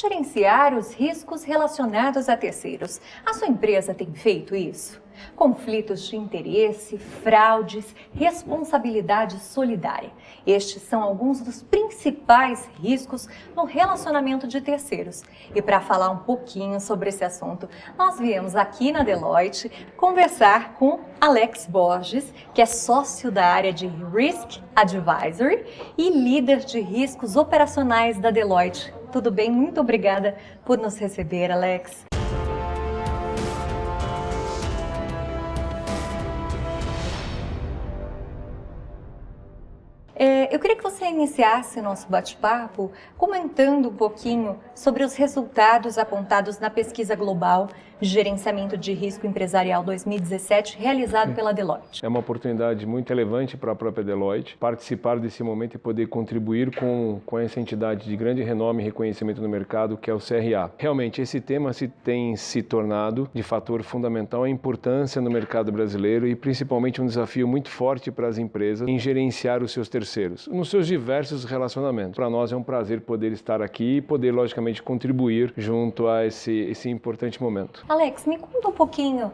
Gerenciar os riscos relacionados a terceiros. A sua empresa tem feito isso? Conflitos de interesse, fraudes, responsabilidade solidária. Estes são alguns dos principais riscos no relacionamento de terceiros. E para falar um pouquinho sobre esse assunto, nós viemos aqui na Deloitte conversar com Alex Borges, que é sócio da área de Risk Advisory e líder de riscos operacionais da Deloitte. Tudo bem? Muito obrigada por nos receber, Alex. Eu queria que você iniciasse o nosso bate-papo comentando um pouquinho sobre os resultados apontados na pesquisa global de gerenciamento de risco empresarial 2017, realizado pela Deloitte. É uma oportunidade muito relevante para a própria Deloitte participar desse momento e poder contribuir com essa entidade de grande renome e reconhecimento no mercado, que é o CRA. Realmente, esse tema tem se tornado de fator fundamental a importância no mercado brasileiro e principalmente um desafio muito forte para as empresas em gerenciar os seus terceiros, nos seus diversos relacionamentos. Para nós é um prazer poder estar aqui e poder, logicamente, contribuir junto a esse importante momento. Alex, me conta um pouquinho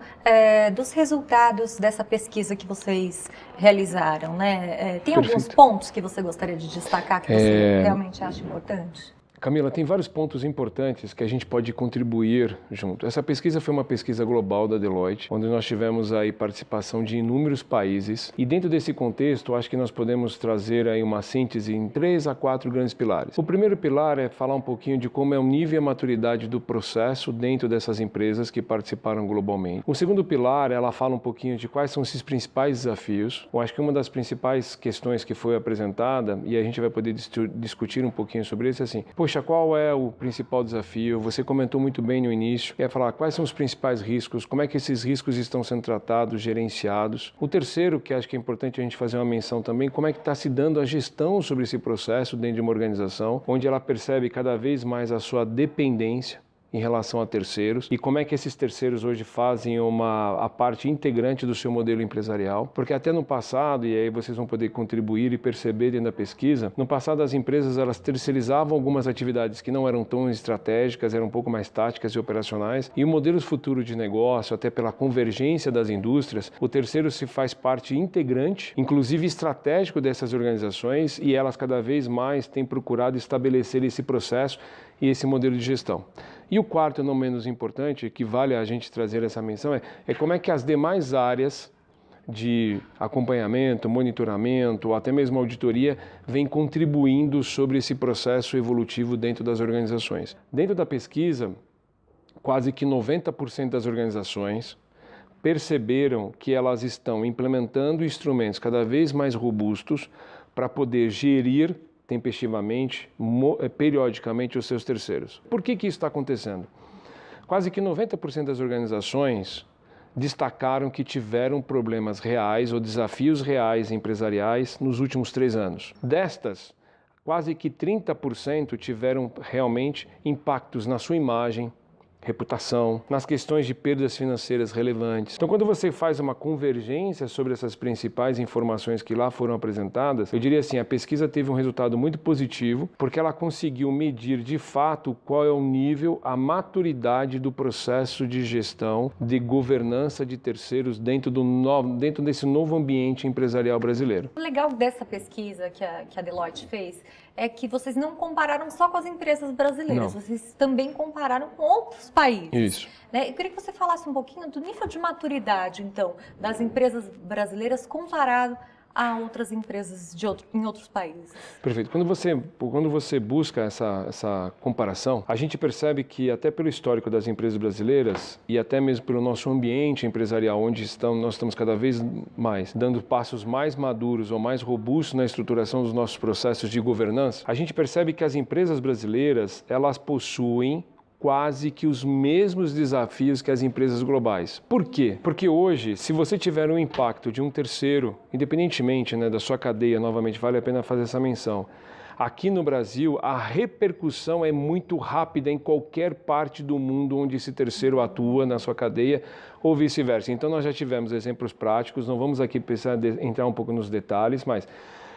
dos resultados dessa pesquisa que vocês realizaram, né? Tem alguns pontos que você gostaria de destacar que você realmente acha importante? Camila, tem vários pontos importantes que a gente pode contribuir junto. Essa pesquisa foi uma pesquisa global da Deloitte, onde nós tivemos aí participação de inúmeros países. E dentro desse contexto, acho que nós podemos trazer aí uma síntese em 3 a 4 grandes pilares. O primeiro pilar é falar um pouquinho de como é o nível e a maturidade do processo dentro dessas empresas que participaram globalmente. O segundo pilar, ela fala um pouquinho de quais são esses principais desafios. Eu acho que uma das principais questões que foi apresentada, e a gente vai poder discutir um pouquinho sobre isso, é assim, poxa, qual é o principal desafio? Você comentou muito bem no início, é falar quais são os principais riscos, como é que esses riscos estão sendo tratados, gerenciados. O terceiro, que acho que é importante a gente fazer uma menção também, como é que está se dando a gestão sobre esse processo dentro de uma organização, onde ela percebe cada vez mais a sua dependência em relação a terceiros e como é que esses terceiros hoje fazem a parte integrante do seu modelo empresarial, porque até no passado, e aí vocês vão poder contribuir e perceber dentro da pesquisa, no passado as empresas elas terceirizavam algumas atividades que não eram tão estratégicas, eram um pouco mais táticas e operacionais, e o modelo futuro de negócio, até pela convergência das indústrias, o terceiro se faz parte integrante, inclusive estratégico dessas organizações, e elas cada vez mais têm procurado estabelecer esse processo e esse modelo de gestão. E o quarto, não menos importante, que vale a gente trazer essa menção, é como é que as demais áreas de acompanhamento, monitoramento, ou até mesmo auditoria, vêm contribuindo sobre esse processo evolutivo dentro das organizações. Dentro da pesquisa, quase que 90% das organizações perceberam que elas estão implementando instrumentos cada vez mais robustos para poder gerir tempestivamente, periodicamente os seus terceiros. Por que isso está acontecendo? Quase que 90% das organizações destacaram que tiveram problemas reais ou desafios reais empresariais nos últimos 3 anos. Destas, quase que 30% tiveram realmente impactos na sua imagem, reputação, nas questões de perdas financeiras relevantes. Então, quando você faz uma convergência sobre essas principais informações que lá foram apresentadas, eu diria assim, a pesquisa teve um resultado muito positivo, porque ela conseguiu medir de fato qual é o nível, a maturidade do processo de gestão, de governança de terceiros dentro desse novo ambiente empresarial brasileiro. O legal dessa pesquisa que a Deloitte fez é que vocês não compararam só com as empresas brasileiras, vocês também compararam com outros países. Isso. Né? Eu queria que você falasse um pouquinho do nível de maturidade, então, das empresas brasileiras comparado a outras empresas em outros países. Perfeito. Quando você busca essa comparação, a gente percebe que até pelo histórico das empresas brasileiras e até mesmo pelo nosso ambiente empresarial, onde nós estamos cada vez mais dando passos mais maduros ou mais robustos na estruturação dos nossos processos de governança, a gente percebe que as empresas brasileiras, elas possuem quase que os mesmos desafios que as empresas globais. Por quê? Porque hoje, se você tiver um impacto de um terceiro, independentemente da sua cadeia, novamente vale a pena fazer essa menção, aqui no Brasil a repercussão é muito rápida em qualquer parte do mundo onde esse terceiro atua na sua cadeia ou vice-versa. Então nós já tivemos exemplos práticos, não vamos aqui precisar entrar um pouco nos detalhes, mas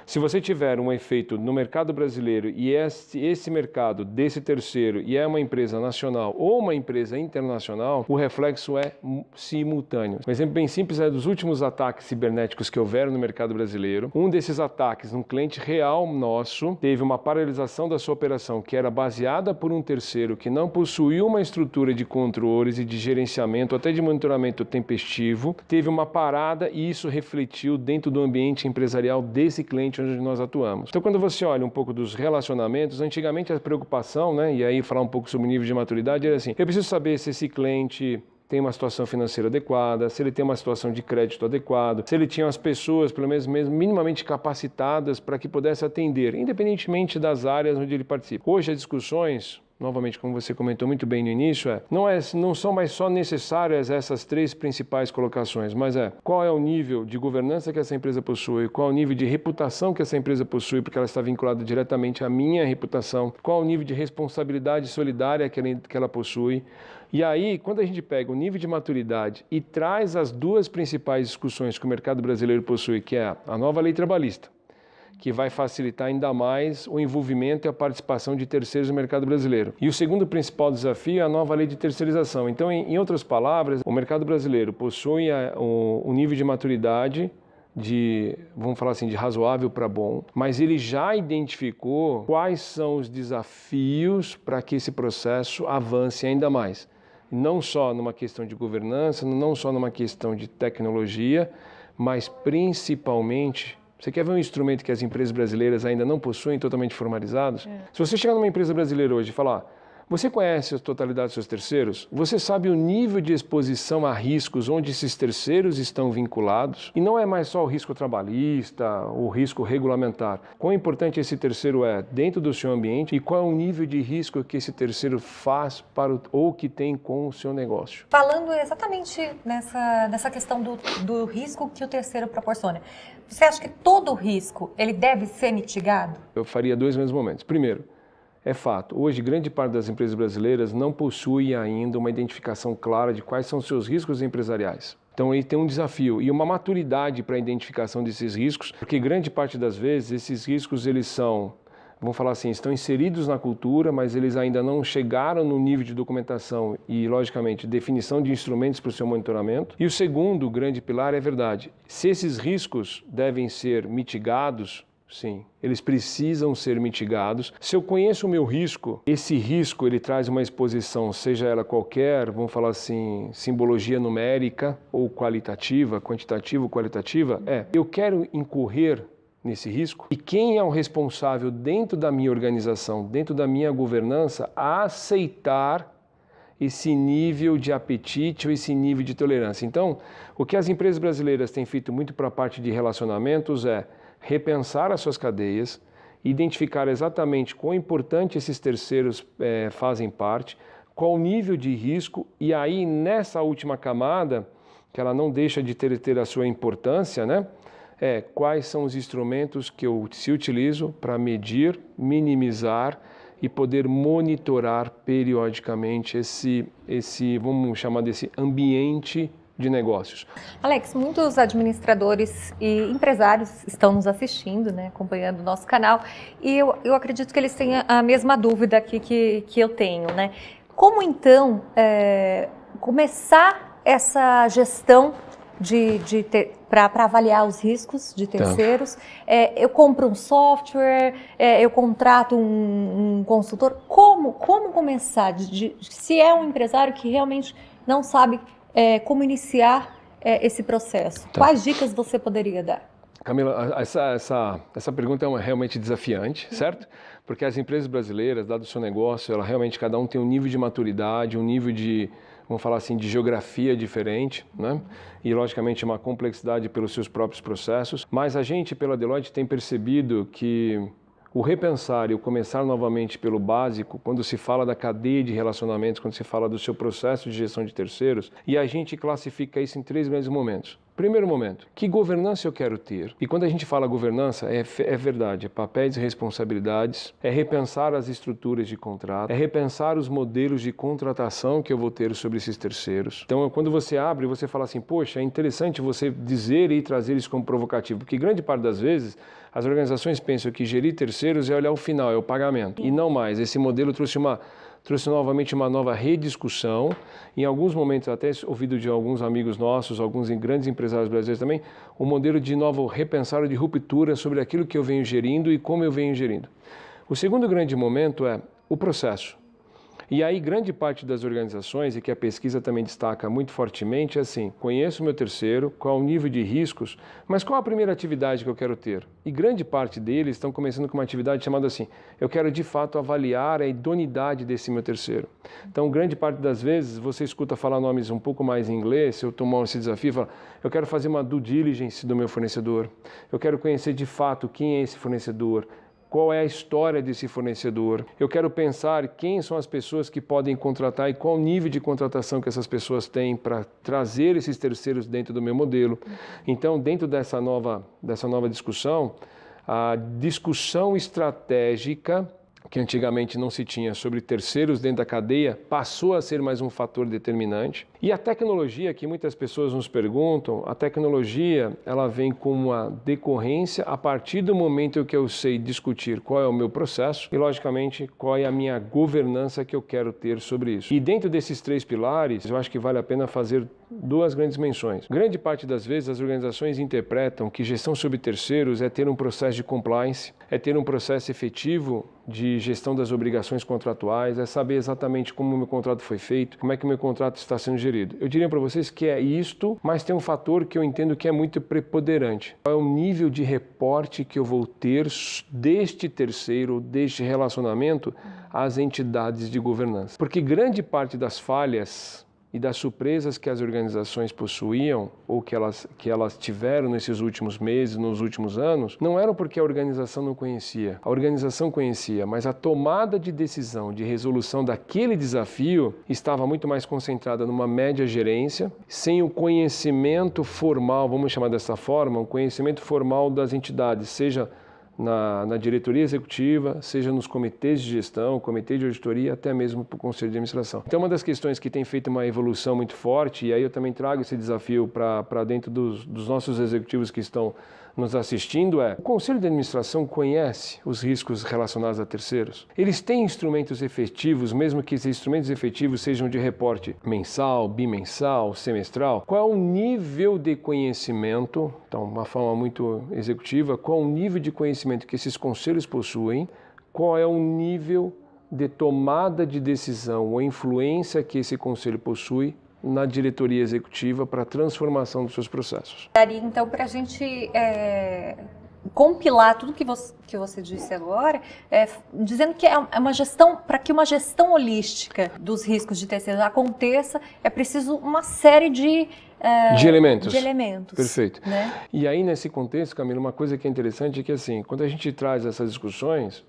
Se você tiver um efeito no mercado brasileiro e esse mercado desse terceiro e é uma empresa nacional ou uma empresa internacional, o reflexo é simultâneo. Um exemplo bem simples é dos últimos ataques cibernéticos que houveram no mercado brasileiro. Um desses ataques, um cliente real nosso, teve uma paralisação da sua operação que era baseada por um terceiro que não possuía uma estrutura de controles e de gerenciamento, até de monitoramento tempestivo, teve uma parada e isso refletiu dentro do ambiente empresarial desse cliente onde nós atuamos. Então, quando você olha um pouco dos relacionamentos, antigamente a preocupação, né, e aí falar um pouco sobre o nível de maturidade, era assim, eu preciso saber se esse cliente tem uma situação financeira adequada, se ele tem uma situação de crédito adequado, se ele tinha as pessoas, pelo menos minimamente capacitadas para que pudesse atender, independentemente das áreas onde ele participa. Hoje as discussões, novamente, como você comentou muito bem no início, não são mais só necessárias essas três principais colocações, mas qual é o nível de governança que essa empresa possui, qual é o nível de reputação que essa empresa possui, porque ela está vinculada diretamente à minha reputação, qual é o nível de responsabilidade solidária que ela possui. E aí, quando a gente pega o nível de maturidade e traz as duas principais discussões que o mercado brasileiro possui, que é a nova lei trabalhista, que vai facilitar ainda mais o envolvimento e a participação de terceiros no mercado brasileiro. E o segundo principal desafio é a nova lei de terceirização. Então, em outras palavras, o mercado brasileiro possui um nível de maturidade vamos falar assim, de razoável para bom, mas ele já identificou quais são os desafios para que esse processo avance ainda mais. Não só numa questão de governança, não só numa questão de tecnologia, mas principalmente. Você quer ver um instrumento que as empresas brasileiras ainda não possuem, totalmente formalizados? Se você chegar numa empresa brasileira hoje e falar, você conhece a totalidade dos seus terceiros? Você sabe o nível de exposição a riscos onde esses terceiros estão vinculados? E não é mais só o risco trabalhista, o risco regulamentar. Quão importante esse terceiro é dentro do seu ambiente e qual é o nível de risco que esse terceiro faz ou que tem com o seu negócio? Falando exatamente nessa questão do risco que o terceiro proporciona, você acha que todo risco ele deve ser mitigado? Eu faria dois mesmos momentos. Primeiro, é fato, hoje grande parte das empresas brasileiras não possui ainda uma identificação clara de quais são os seus riscos empresariais. Então aí tem um desafio e uma maturidade para a identificação desses riscos, porque grande parte das vezes esses riscos eles são, vamos falar assim, estão inseridos na cultura, mas eles ainda não chegaram no nível de documentação e, logicamente, definição de instrumentos para o seu monitoramento. E o segundo grande pilar é verdade, se esses riscos devem ser mitigados, sim, eles precisam ser mitigados. Se eu conheço o meu risco, esse risco ele traz uma exposição, seja ela qualquer, vamos falar assim, simbologia numérica ou qualitativa, quantitativa ou qualitativa, eu quero incorrer nesse risco e quem é o responsável dentro da minha organização, dentro da minha governança, a aceitar esse nível de apetite ou esse nível de tolerância. Então, o que as empresas brasileiras têm feito muito para a parte de relacionamentos é repensar as suas cadeias, identificar exatamente quão importante esses terceiros fazem parte, qual o nível de risco e aí nessa última camada, que ela não deixa de ter a sua importância, né? Quais são os instrumentos que eu se utilizo para medir, minimizar e poder monitorar periodicamente esse vamos chamar desse ambiente de negócios. Alex, muitos administradores e empresários estão nos assistindo, né, acompanhando o nosso canal, e eu acredito que eles tenham a mesma dúvida aqui que eu tenho, né? Como então começar essa gestão para avaliar os riscos de terceiros? Eu compro um software, eu contrato um consultor. Como começar? Se é um empresário que realmente não sabe como iniciar esse processo, quais dicas você poderia dar? Camila, essa pergunta é realmente desafiante, certo? Porque as empresas brasileiras, dado o seu negócio, ela realmente cada um tem um nível de maturidade, um nível de, vamos falar assim, de geografia diferente, né? E logicamente uma complexidade pelos seus próprios processos. Mas a gente, pela Deloitte, tem percebido que o repensar e o começar novamente pelo básico, quando se fala da cadeia de relacionamentos, quando se fala do seu processo de gestão de terceiros, e a gente classifica isso em três grandes momentos. Primeiro momento, que governança eu quero ter? E quando a gente fala governança, é verdade, é papéis e responsabilidades, é repensar as estruturas de contrato, é repensar os modelos de contratação que eu vou ter sobre esses terceiros. Então, quando você abre, você fala assim, poxa, é interessante você dizer e trazer isso como provocativo, porque grande parte das vezes as organizações pensam que gerir terceiros é olhar o final, é o pagamento, e não mais. Esse modelo trouxe novamente uma nova rediscussão, em alguns momentos até ouvido de alguns amigos nossos, alguns grandes empresários brasileiros também, o modelo de novo repensar, de ruptura sobre aquilo que eu venho gerindo e como eu venho gerindo. O segundo grande momento é o processo. E aí grande parte das organizações, e que a pesquisa também destaca muito fortemente, é assim, conheço o meu terceiro, qual o nível de riscos, mas qual a primeira atividade que eu quero ter? E grande parte deles estão começando com uma atividade chamada assim, eu quero de fato avaliar a idoneidade desse meu terceiro. Então grande parte das vezes você escuta falar nomes um pouco mais em inglês, se eu tomar esse desafio, fala, eu quero fazer uma due diligence do meu fornecedor, eu quero conhecer de fato quem é esse fornecedor, qual é a história desse fornecedor. Eu quero pensar quem são as pessoas que podem contratar e qual o nível de contratação que essas pessoas têm para trazer esses terceiros dentro do meu modelo. Então, dentro dessa nova discussão, a discussão estratégica, que antigamente não se tinha sobre terceiros dentro da cadeia, passou a ser mais um fator determinante. E a tecnologia, que muitas pessoas nos perguntam, a tecnologia ela vem com uma decorrência a partir do momento que eu sei discutir qual é o meu processo e, logicamente, qual é a minha governança que eu quero ter sobre isso. E dentro desses três pilares, eu acho que vale a pena fazer duas grandes menções. Grande parte das vezes as organizações interpretam que gestão sobre terceiros é ter um processo de compliance, é ter um processo efetivo de gestão das obrigações contratuais, é saber exatamente como o meu contrato foi feito, como é que o meu contrato está sendo gerido. Eu diria para vocês que é isto, mas tem um fator que eu entendo que é muito preponderante. Qual é o nível de reporte que eu vou ter deste terceiro, deste relacionamento às entidades de governança? Porque grande parte das falhas e das surpresas que as organizações possuíam ou que elas tiveram nesses últimos meses, nos últimos anos, não eram porque a organização não conhecia. A organização conhecia, mas a tomada de decisão, de resolução daquele desafio estava muito mais concentrada numa média gerência, sem o conhecimento formal, vamos chamar dessa forma, o conhecimento formal das entidades, seja na diretoria executiva, seja nos comitês de gestão, comitê de auditoria, até mesmo para o conselho de administração. Então, uma das questões que tem feito uma evolução muito forte, e aí eu também trago esse desafio para dentro dos nossos executivos que estão nos assistindo, é: o conselho de administração conhece os riscos relacionados a terceiros? Eles têm instrumentos efetivos, mesmo que esses instrumentos efetivos sejam de reporte mensal, bimensal, semestral? Qual é o nível de conhecimento, então, uma forma muito executiva, qual é o nível de conhecimento que esses conselhos possuem? Qual é o nível de tomada de decisão ou influência que esse conselho possui na diretoria executiva para a transformação dos seus processos? Daria, então, para a gente compilar tudo que você disse agora, dizendo que é uma gestão, para que uma gestão holística dos riscos de terceiros aconteça, é preciso uma série de elementos. Perfeito. Né? E aí, nesse contexto, Camila, uma coisa que é interessante é que, assim, quando a gente traz essas discussões,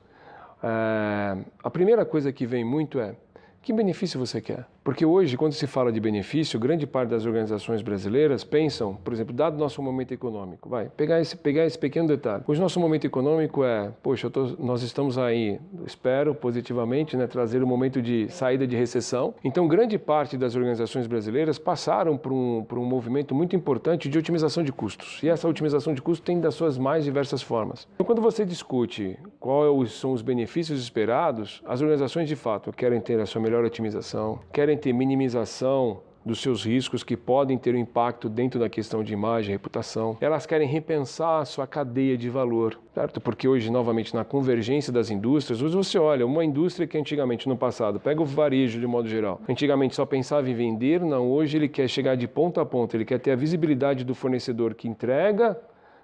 a primeira coisa que vem muito é: que benefício você quer? Porque hoje, quando se fala de benefício, grande parte das organizações brasileiras pensam, por exemplo, dado nosso momento econômico, pegar esse pequeno detalhe. Hoje nosso momento econômico é, poxa, nós estamos aí, espero positivamente, né, trazer um momento de saída de recessão. Então, grande parte das organizações brasileiras passaram por um movimento muito importante de otimização de custos. E essa otimização de custos tem das suas mais diversas formas. Então, quando você discute quais são os benefícios esperados, as organizações, de fato, querem ter a sua melhor otimização, querem ter minimização dos seus riscos que podem ter um impacto dentro da questão de imagem, reputação. Elas querem repensar a sua cadeia de valor, certo? Porque hoje, novamente, na convergência das indústrias, hoje você olha, uma indústria que antigamente, no passado, pega o varejo de modo geral, antigamente só pensava em vender, não, hoje ele quer chegar de ponta a ponta, ele quer ter a visibilidade do fornecedor que entrega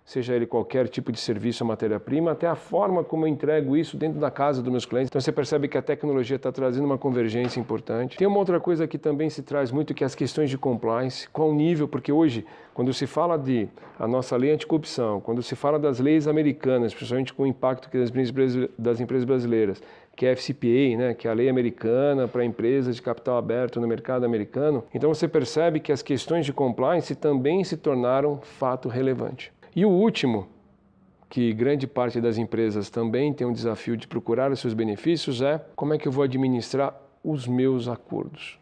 seja ele qualquer tipo de serviço ou matéria-prima, até a forma como eu entrego isso dentro da casa dos meus clientes. Então você percebe que a tecnologia está trazendo uma convergência importante. Tem uma outra coisa que também se traz muito, que é as questões de compliance. Qual o nível? Porque hoje, quando se fala de a nossa lei anticorrupção, quando se fala das leis americanas, principalmente com o impacto das empresas brasileiras, que é a FCPA, né, que é a lei americana para empresas de capital aberto no mercado americano, então você percebe que as questões de compliance também se tornaram fato relevante. E o último, que grande parte das empresas também tem um desafio de procurar os seus benefícios, é como é que eu vou administrar os meus acordos.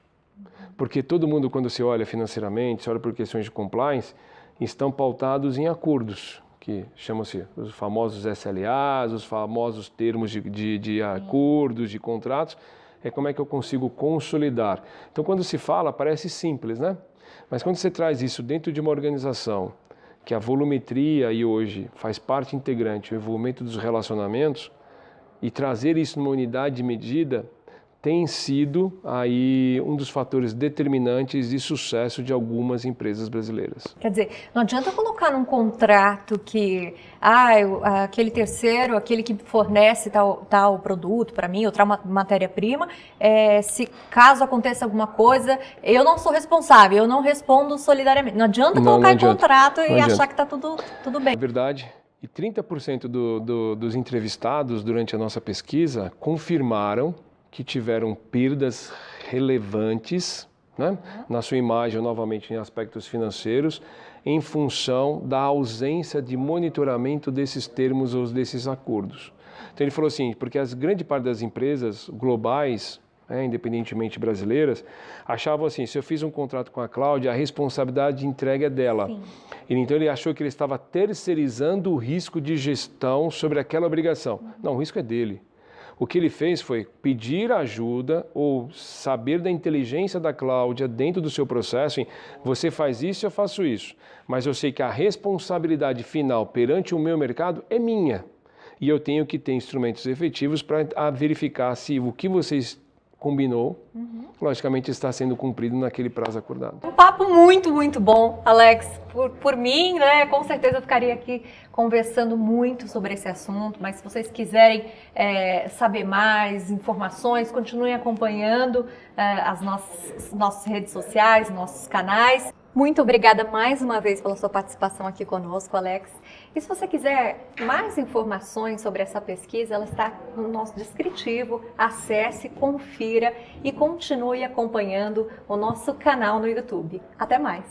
Porque todo mundo, quando se olha financeiramente, se olha por questões de compliance, estão pautados em acordos, que chamam-se os famosos SLAs, os famosos termos de acordos, de contratos, é como é que eu consigo consolidar. Então, quando se fala, parece simples, né? Mas quando você traz isso dentro de uma organização, que a volumetria e hoje faz parte integrante, o envolvimento dos relacionamentos, e trazer isso numa unidade de medida tem sido aí um dos fatores determinantes de sucesso de algumas empresas brasileiras. Quer dizer, não adianta colocar num contrato que aquele terceiro, aquele que fornece tal produto para mim, ou tal matéria-prima, se caso aconteça alguma coisa, eu não sou responsável, eu não respondo solidariamente. Não adianta colocar em contrato e achar que está tudo bem. É verdade. E 30% dos entrevistados durante a nossa pesquisa confirmaram que tiveram perdas relevantes, né, na sua imagem, novamente em aspectos financeiros, em função da ausência de monitoramento desses termos ou desses acordos. Então ele falou assim, porque a grande parte das empresas globais, independentemente brasileiras, achavam assim, se eu fiz um contrato com a Cláudia, a responsabilidade de entrega é dela. Sim. Então ele achou que ele estava terceirizando o risco de gestão sobre aquela obrigação. Não, o risco é dele. O que ele fez foi pedir ajuda ou saber da inteligência da Cláudia dentro do seu processo, você faz isso, eu faço isso, mas eu sei que a responsabilidade final perante o meu mercado é minha e eu tenho que ter instrumentos efetivos para verificar se o que vocês combinou, logicamente está sendo cumprido naquele prazo acordado. Um papo muito, muito bom, Alex. Por mim, né, com certeza eu ficaria aqui conversando muito sobre esse assunto, mas se vocês quiserem saber mais informações, continuem acompanhando as nossas redes sociais, nossos canais. Muito obrigada mais uma vez pela sua participação aqui conosco, Alex. E se você quiser mais informações sobre essa pesquisa, ela está no nosso descritivo. Acesse, confira e continue acompanhando o nosso canal no YouTube. Até mais!